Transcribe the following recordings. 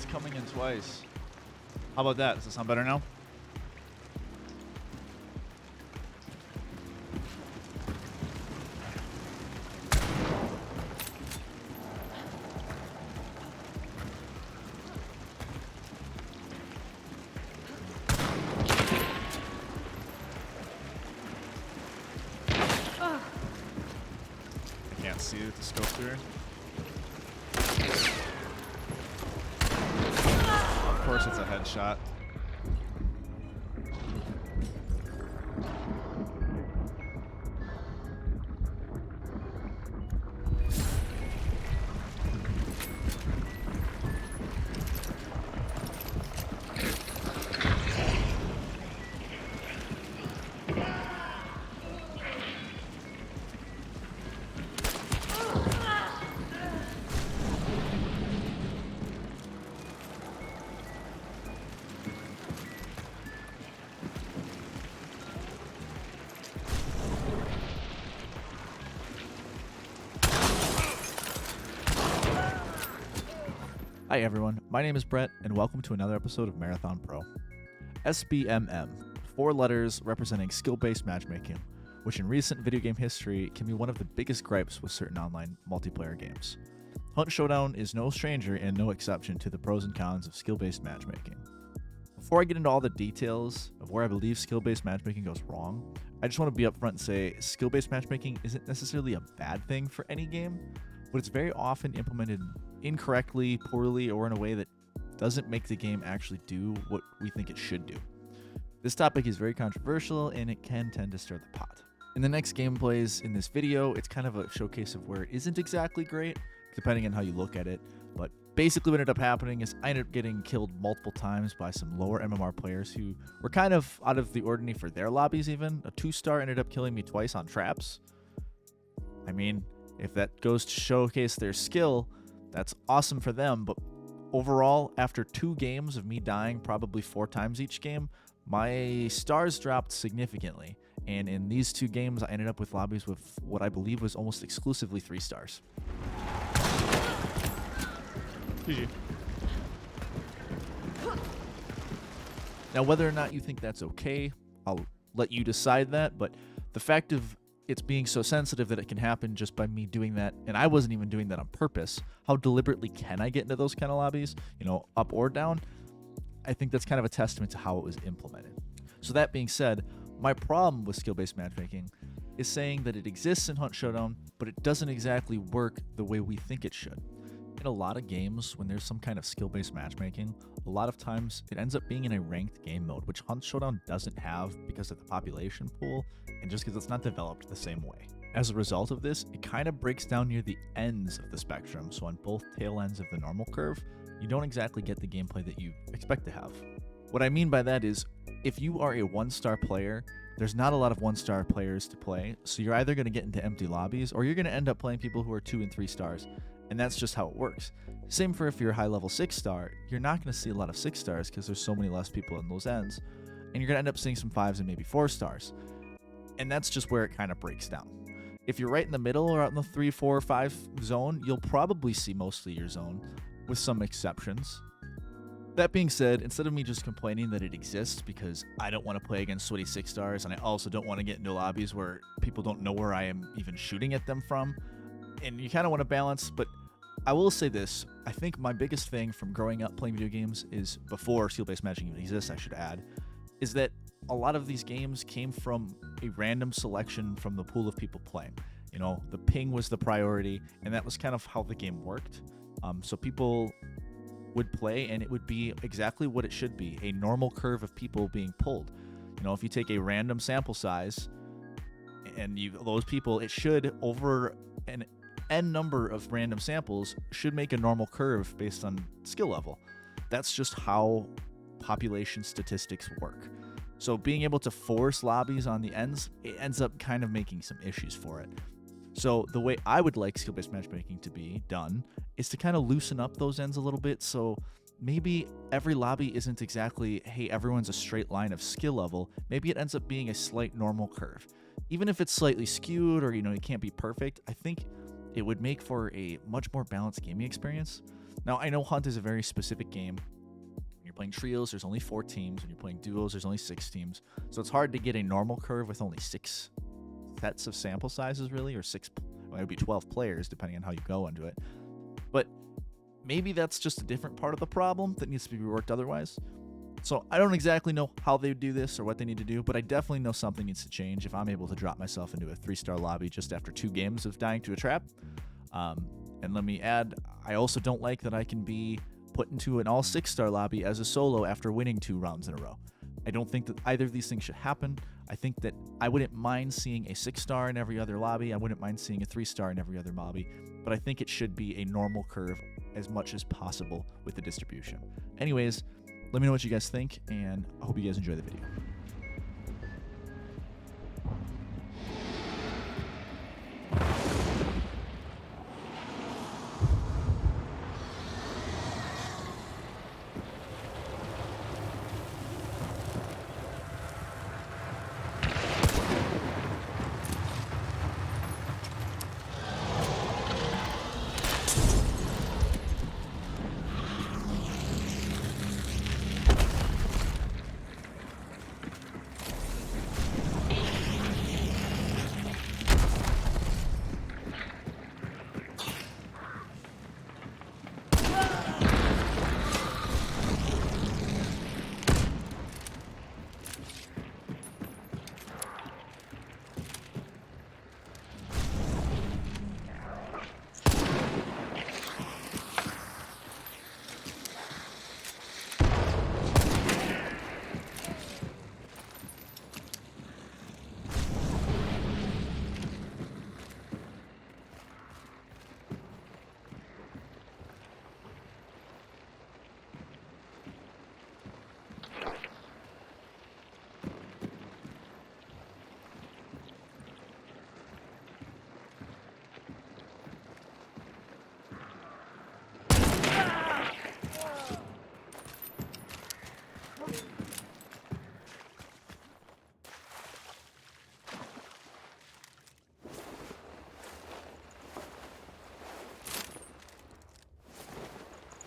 it's coming in twice. How about that? Does it sound better now? I can't see it with the scope through. Of course it's a headshot. Hi everyone, my name is Brett, and welcome to another episode of Marathon Pro. SBMM, 4 letters representing skill-based matchmaking, which in recent video game history can be one of the biggest gripes with certain online multiplayer games. Hunt Showdown is no stranger and no exception to the pros and cons of skill-based matchmaking. Before I get into all the details of where I believe skill-based matchmaking goes wrong, I just want to be upfront and say skill-based matchmaking isn't necessarily a bad thing for any game, but it's very often implemented incorrectly, poorly, or in a way that doesn't make the game actually do what we think it should do. This topic is very controversial and it can tend to stir the pot. In the next gameplays in this video, it's kind of a showcase of where it isn't exactly great, depending on how you look at it, but basically what ended up happening is I ended up getting killed multiple times by some lower MMR players who were kind of out of the ordinary for their lobbies even. A 2-star ended up killing me twice on traps. I mean, if that goes to showcase their skill, that's awesome for them, but overall, after 2 games of me dying probably 4 times each game, my stars dropped significantly, and in these 2 games, I ended up with lobbies with what I believe was almost exclusively 3 stars. GG. Now, whether or not you think that's okay, I'll let you decide that, but the fact of it's being so sensitive that it can happen just by me doing that, and I wasn't even doing that on purpose. How deliberately can I get into those kind of lobbies, up or down? I think that's kind of a testament to how it was implemented. So that being said, my problem with skill-based matchmaking is saying that it exists in Hunt Showdown, but it doesn't exactly work the way we think it should. In a lot of games, when there's some kind of skill-based matchmaking, a lot of times it ends up being in a ranked game mode, which Hunt Showdown doesn't have because of the population pool and just because it's not developed the same way. As a result of this, it kind of breaks down near the ends of the spectrum, so on both tail ends of the normal curve, you don't exactly get the gameplay that you expect to have. What I mean by that is, if you are a 1-star player, there's not a lot of 1-star players to play, so you're either going to get into empty lobbies or you're going to end up playing people who are 2 and 3 stars. And that's just how it works. Same for if you're a high-level 6-star, you're not going to see a lot of 6 stars because there's so many less people in those ends. And you're going to end up seeing some 5s and maybe 4 stars. And that's just where it kind of breaks down. If you're right in the middle or out in the 3, 4, 5 zone, you'll probably see mostly your zone, with some exceptions. That being said, instead of me just complaining that it exists because I don't want to play against sweaty 6 stars and I also don't want to get into lobbies where people don't know where I am even shooting at them from, and you kind of want to balance, but I will say this. I think my biggest thing from growing up playing video games is, before skill-based matching even exists, I should add, is that a lot of these games came from a random selection from the pool of people playing. The ping was the priority, and that was kind of how the game worked. So people would play, and it would be exactly what it should be, a normal curve of people being pulled. If you take a random sample size, and those people, it should, over an n number of random samples, should make a normal curve based on skill level. That's just how population statistics work. So being able to force lobbies on the ends, it ends up kind of making some issues for it. So the way I would like skill-based matchmaking to be done is to kind of loosen up those ends a little bit, so maybe every lobby isn't exactly, hey, everyone's a straight line of skill level. Maybe it ends up being a slight normal curve. Even if it's slightly skewed or, it can't be perfect, I think it would make for a much more balanced gaming experience. Now, I know Hunt is a very specific game. When you're playing trios, there's only 4 teams. When you're playing duos, there's only 6 teams. So it's hard to get a normal curve with only 6 sets of sample sizes, really, or 6, well, it would be 12 players, depending on how you go into it. But maybe that's just a different part of the problem that needs to be reworked otherwise. So I don't exactly know how they would do this or what they need to do, but I definitely know something needs to change if I'm able to drop myself into a 3-star lobby just after 2 games of dying to a trap. And let me add, I also don't like that I can be put into an all 6-star lobby as a solo after winning 2 rounds in a row. I don't think that either of these things should happen. I think that I wouldn't mind seeing a 6-star in every other lobby. I wouldn't mind seeing a 3-star in every other lobby, but I think it should be a normal curve as much as possible with the distribution. Anyways, let me know what you guys think, and I hope you guys enjoy the video.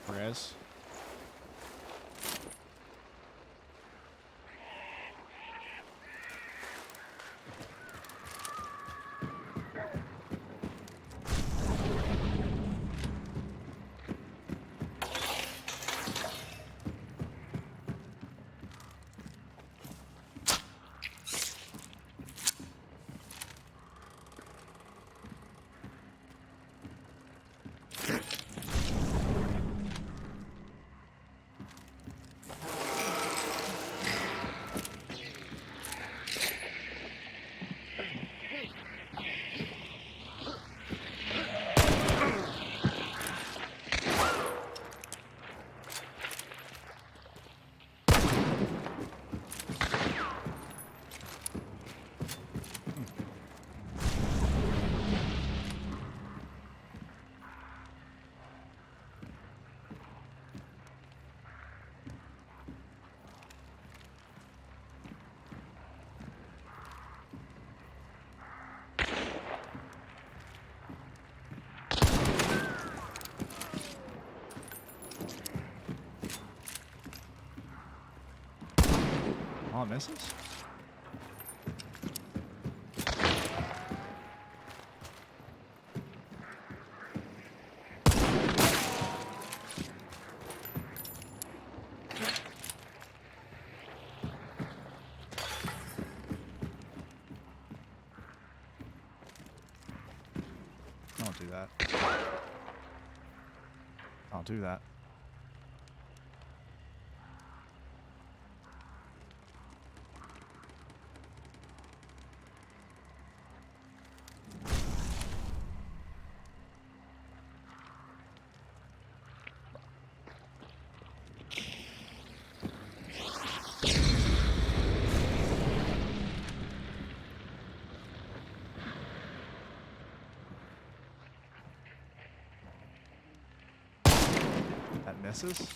Guys. Oh, it misses? Don't do that. Don't do that. That misses.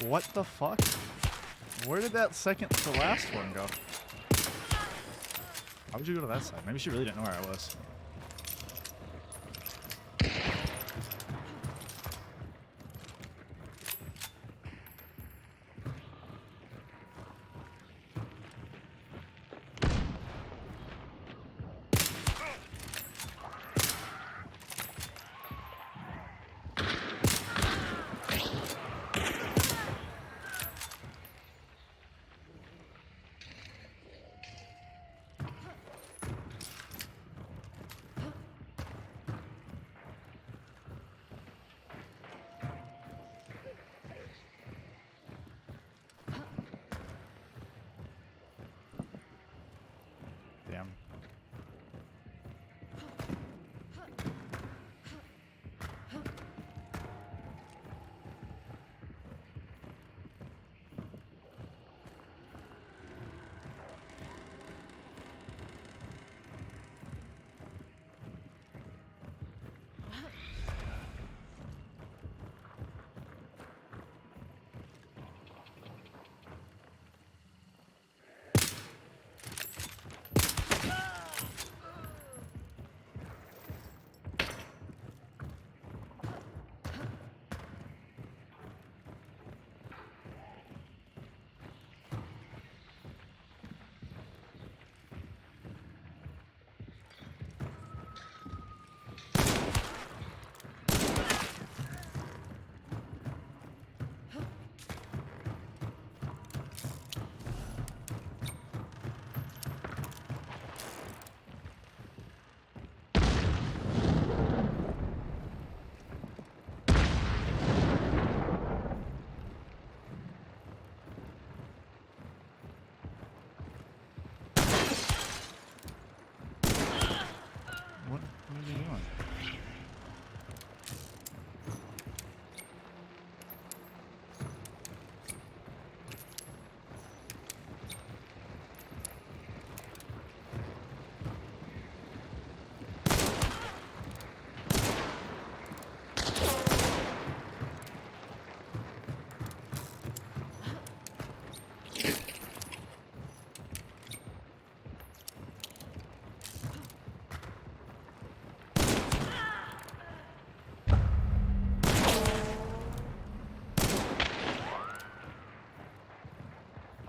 What the fuck? Where did that second to last one go? Why would you go to that side? Maybe she really didn't know where I was. Damn. What are you doing?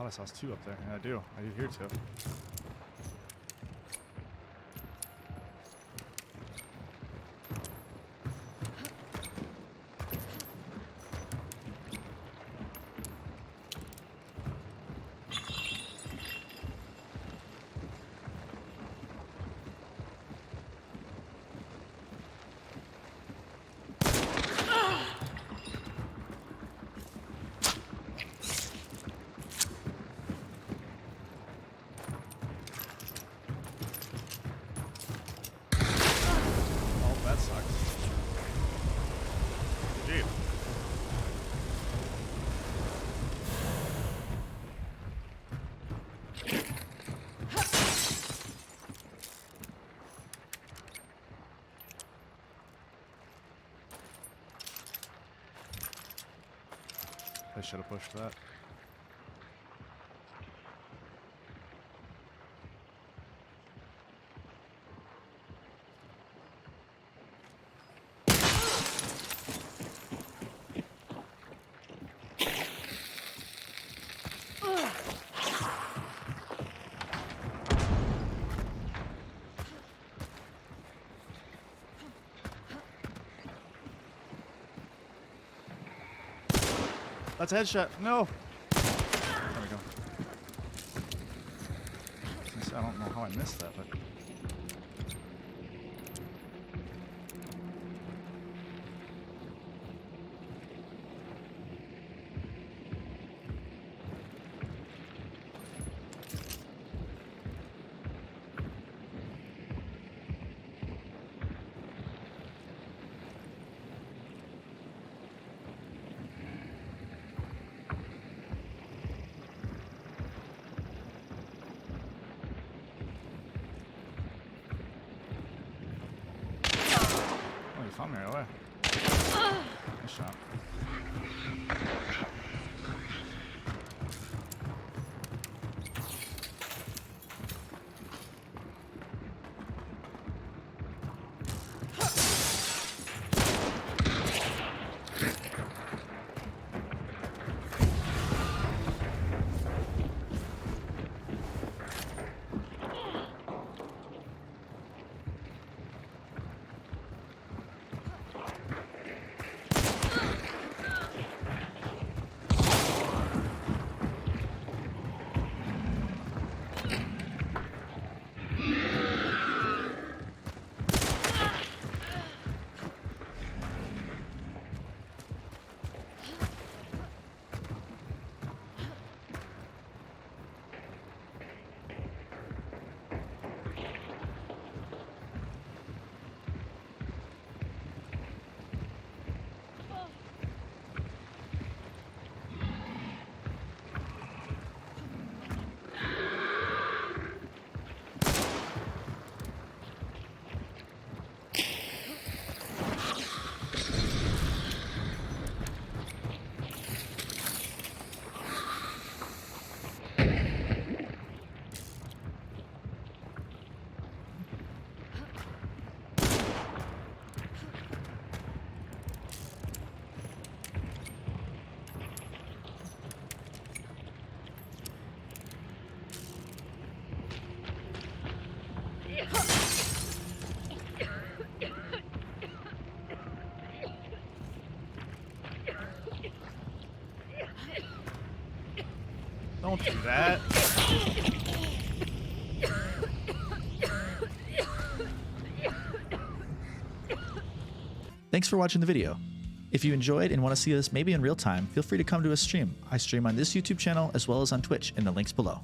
I saw two up there. Yeah, I do. I do hear two. I should have pushed that. That's a headshot. No. There we go. I don't know how I missed that, but. Found me right away. Nice shot. Don't do that. Thanks for watching the video. If you enjoyed and want to see this maybe in real time, feel free to come to a stream. I stream on this YouTube channel as well as on Twitch in the links below.